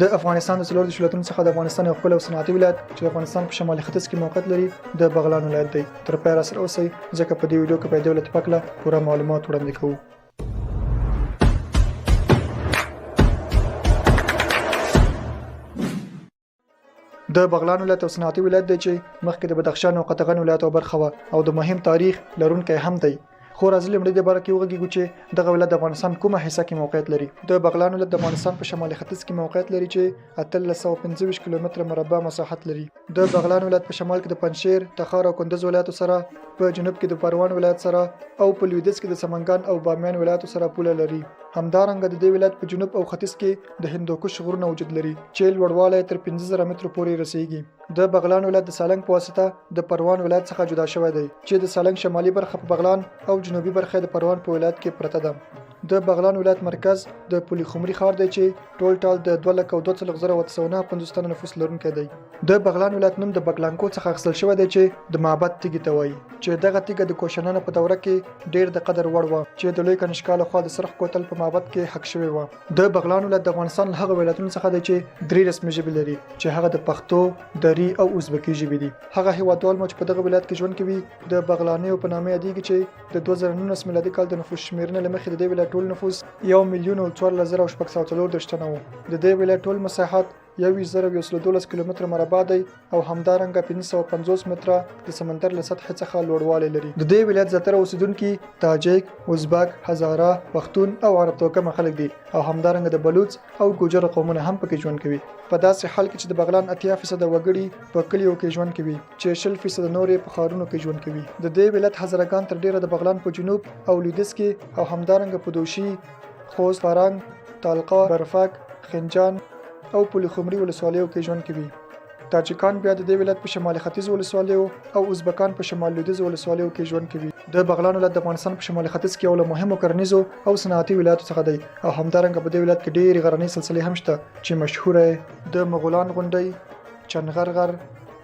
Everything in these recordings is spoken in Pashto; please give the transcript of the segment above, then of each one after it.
د افغانستان د څلور ولایتونو څخه د افغانستان یو ښکلی او صنعتي ولایت چې د افغانستان په شمالي ختیځ کې موقعیت لري د بغلان ولایت دی. تر پایه راسره اوسئ ځکه په دې ویډیو کې به د دې ولایت په هکله پوره معلومات وړاندې کوو. د بغلان ولایت او صنعتي ولایت دی چې مخکې د بدخشان او قطغن ولایتو برخه وه او د مهم تاریخ لرونکی هم دی. خو راځئ لومړی د باره کې وغږیږو چې دغه ولایت د افغانستان کومه حصه کې موقعیت لري. د بغلان ولایت د افغانستان په شمالي ختیځ کې موقعیت لري چې 1325 کیلومتره مربع مساحت لري. د بغلان ولایت په شمال کې د پنجشیر، تخار او کندز ولایتو سره، په جنوب کې د پروان ولایت سره او په لویدیځ کې د سمنګان او بامیان ولایتو سره پوله لري. همدارنګه د دې ولایت په جنوب او ختیځ کې د هندوکش غرونه وجود لري چې لوړوالی تر 15000 مترو پورې رسیږي. د بغلان ولایت د سالنګ په واسطه د پروان ولایت څخه جدا شوی دی چې د سالنګ شمالي برخه په بغلان او جنوبي برخه د پروان په ولایت کې پرته ده. د بغلان ولایت مرکز د پولي خمري ښار دی چې ټول د 2,42,950 تنه نفوس لرونکی دی. د بغلان ولایت نوم د بغلانکو څخه اخیستل شوی دی چې د معبد تیږې ته وایي چې دغه تیږه د کوشانیانو په دوره کې ډیر د قدر وړ وه چې د لوی کنشکا لخوا د سرخ کوتل په معبد کې حک شوی وه. د بغلان ولایت د افغانستان له هغه ولایتونو څخه دی چې 3 رسمي ژبې لري چې هغه د پښتو، دری او ازبکي ژبې دي. هغه هیوادوال مو چې په دغه ولایت کې ژوند کوي د بغلانیو په نامه یادېږي چې د 2019 میلادي کال د نفوس شمیرنې له مخې د دې ولایت ټول نفوس 1,14,640 تنه و. د دې ولایت ټول مساحت 1,112 کیلومتره مربع دی او همدارنګه 550 متره د سمندر له سطح څخه لوړوالی لري. د دې ولایت زیاتره اوسیدونکي تاجک، ازبک، هزاره، پښتون او عرب توکمه خلک دي او همدارنګه د بلوچ او ګوجر قومونه هم پکې ژوند کوي. په داسې حال کې چې د بغلان 80% وګړي په کلیو کې ژوند کوي چې 60% نورې په ښارونو کې ژوند کوي. د دې ولایت هزارهګان تر ډیره د بغلان په جنوب او لویدیځ کې او همدارنګه په دوشي، خوست، فرنګ، طالقه، برفک، خنجان او پولي خمري ولسوالیو کې ژوند کوي. تاجکان بیا د دې ولایت په شمالي ختیځ ولسوالیو او ازبکان په شمال لویدیځ ولسوالیو کې ژوند کوي. د بغلان ولایت د افغانستان په شمالي ختیځ کې یو له مهمو کرنیزو او صنعتي ولایتو څخه دی او همدارنګه په دې ولایت کې ډېرې غرنۍ سلسلې هم شته چې مشهوره د مغولان غونډۍ، چنغر غر،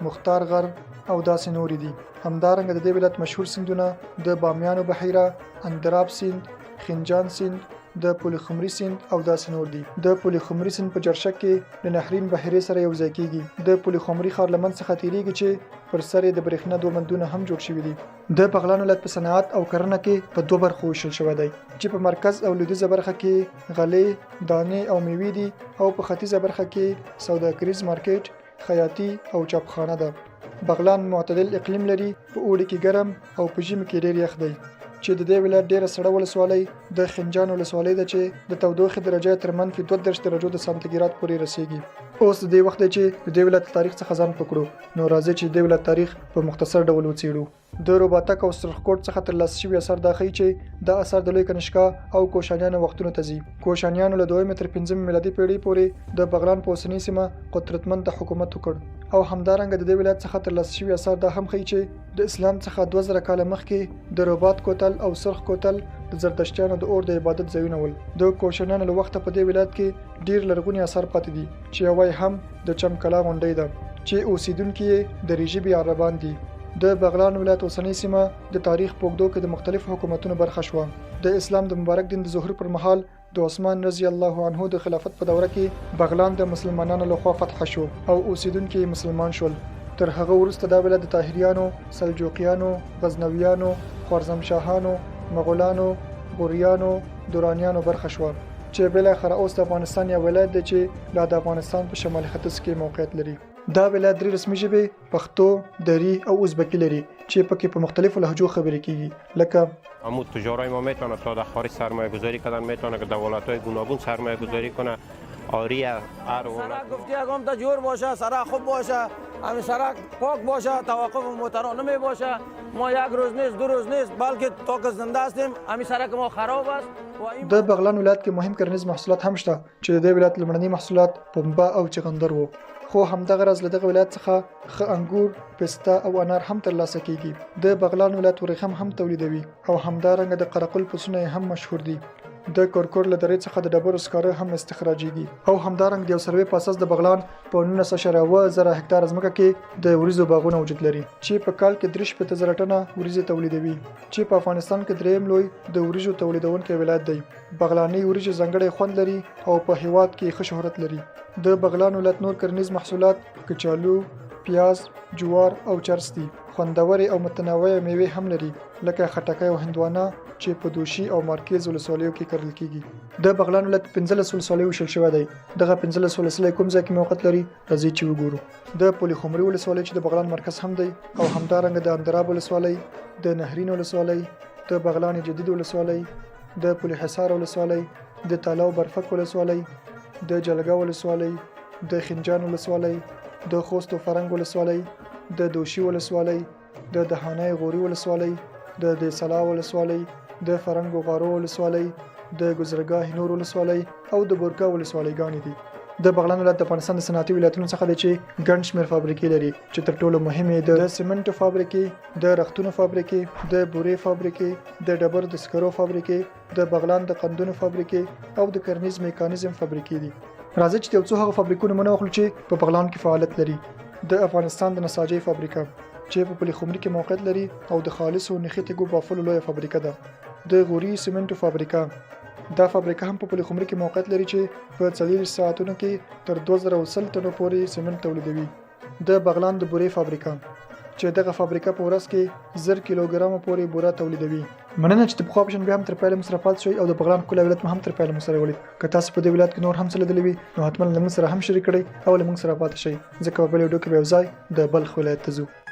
مختار غر او داسې نورې دي. همدارنګه د دې ولایت مشهور سیندونه د بامیانو بحیره، اندراب سیند، خنجان سیند، د پولي خمري سیند او داسې نور دي. د پولي خمري سیند په جرشک کې د نهرین بحیرې سره یو ځای کیږي. د پولي خمري ښار له منځ څخه تیریږي چې پر سر یې د برېښنا 2 بندونه هم جوړ شوي دي. د بغلان ولایت په صنعت او کرنه کې په 2 برخو ویشل شوی دی چې په مرکز او لویدیځه برخه کې غلې، دانې او میوې دي او په ختیځه برخه کې سوداګریز مارکیټ، خیاطي او چاپخانه ده. بغلان معتدل اقلیم لري، په اوړي کې ګرم او په ژمي کې ډیر یخ دی. چې د دې ولایت ډیره سړه ولسوالۍ د خنجان ولسوالۍ ده چې د تودوخې درجه تر -32 درجو د سانتیګراد پورې رسیږي. اوس د دې وخت دی چې د دې ولایت تاریخ څخه ځان پکړو. نو راځئ چې د دې ولایت تاریخ په مختصر ډول وڅېړو. د روباتک او سرخکوټ څخه ترلاسه شوي اثار دا ښیي چې دا اثار د لوی کنشکا او کوشانیانو وختونو ته ځي. کوشانیانو له 2 تر 5 میلادي پیړۍ پورې د بغلان په اوسنۍ سیمه قدرتمند حکومت وکړ او همدارنګه د دې ولایت څخه ترلاسه شوي اثار دا هم ښیي چې د اسلام څخه 2000 کاله مخکې د روبات کوتل او سرخ کوتل د زردشتیانو د اور د عبادت ځایونه ول. د کوشانیانو له وخته په دې ولایت کې ډیر لرغوني اثار پاتې دي چې یوه هم د چمکلا غونډۍ ده چې اوسیدونکي یې د ریژبي عربان دي. د بغلان ولایت اوسنۍ سیمه د تاریخ په اوږدو کې د مختلفو حکومتونو برخه شوه. د اسلام د مبارک دین د ظهور پر مهال د عثمان رضی الله عنه د خلافت په دوره کې بغلان د مسلمانانو لخوا فتح شو او اوسیدونکي مسلمان شول. تر هغه وروسته دا ولایت د طاهریانو، سلجوقیانو، غزنویانو، خوارزمشاهانو، مغولانو، غوریانو، دورانیانو برخه شوه چې بالاخره اوس د افغانستان یو ولایت دی چې د افغانستان په شمالي ختیځ کې موقعیت لري. دا ولایت 3 رسمي ژبې پښتو، دری او ازبکی لري چې پکې په مختلفو لهجو خبرې کیږي لکه اما تجارای ما میتونه تا در خارج سرمایه گذاری کردن، میتونه که دولت‌های گوناگون سرمایه گذاری کنه. آری هر سرک گفتی اگم تا جور باشه، سرک خوب باشه، همین سرک پاک باشه، توقف موتران نمی باشه، ما یک روز نیست 2 روز نیست بلکه تا که زنده هستیم همین سرک ما خراب است. د بغلان ولایت کې مهم کرنیز محصولات هم شته چې د دې ولایت لومړني محصولات پنبه او چغندر وو. خو همدغه راز له دغه ولایت څخه ښه انګور، پسته او انار هم ترلاسه کیږي. د بغلان ولایت ورېښم هم تولیدوي او همدارنګه د قرقل پسونه هم مشهور دي. د کورکور له درې څخه د ډبرو سکاره هم استخراجېږي او همدارنګ د یو سروې په اساس د بغلان په 19.7 هکتار ځمکه کې د وریځو باغونه وجود لري چې په کال کې 3.0 ټنه وریځې تولیدوي چې په افغانستان کې دریم لوی د وریځو تولیدونکي ولایت دی. بغلاني وریځې ځانګړی خوند لري او په هیواد کې ښه شهرت لري. د بغلان ولایت نور کرنیز محصولات کچالو، پیاز، جوار او چرس دي. خوندورې او متنوع میوې هم لري لکه خټکی او هندوانه چې په دوشي او مارکیز ولسوالیو کې کرل کیږي. د بغلان ولایت 15 ولسوالۍ وشل شوی دی. دغه 15 ولسوالۍ کوم ځای کې موقعیت لري راځي چې وګورو. د پولي خمري ولسوالۍ چې د بغلان مرکز هم دی او همدارنګه د اندراب ولسوالۍ، د نهرین ولسوالۍ، د بغلان جدید ولسوالۍ، د پولي حصار ولسوالۍ، د تالاو برفک ولسوالۍ، د جلګه ولسوالۍ، د خنجان ولسوالۍ، د خوست و فرنګ ولسوالۍ، د دوشي ولسوالۍ، د دهانای غوري ولسوالۍ، د دیسلا ولسوالۍ، د فرنګ و غارو ولسوالۍ، د ګزرګاه نور ولسوالۍ او د بورګا ولسوالۍ ګانې دي. د بغلان ولایت د افغانستان د صنعتي ولایتونو څخه دی چې ګڼ شمېر فابریکې لري چې تر ټولو مهمې د سیمنټو فابریکې، د رختونو فابریکې، د بورې فابریکې، د ډبرو د سکرو فابریکې، د بغلان د قندونو فابریکې او د کرنیز میکانیزم فابریکې دي. راځي چې یو څو هغه فابریکونه مونږ واخلو چې په بغلان کې فعالیت لري. د افغانستان د نساجۍ فابریکه چې په پلي خمري کې موقعیت لري او د خالصو نخي تیږو بافلو لویه فابریکه ده. د غوري سیمنټو فابریکه دا فابریکه هم په پلي خمري کې موقعیت لري چې په 40 ساعتونو کې تر 2000 ټنو پورې سیمنټ تولیدوي. د بغلان د بورې فابریکه چې دغه فابریکه په ورځ کې 1000 کیلوګرام پورې بوره تولیدوي. مننه چې د پخوا پېژن بیا هم تر پایله مو سره پاتې شئ او د بغلان ښکلی ولایت مو هم تر پایله مو سره ولید. که تاسو په دې ولایت کې نور هم څه لیدلي وي نو حتما له موږ سره هم شریک کړئ او له موږ سره پاتې شئ ځکه په بل ویډیو کې به یو ځای د بلخ ولایت ته ځو.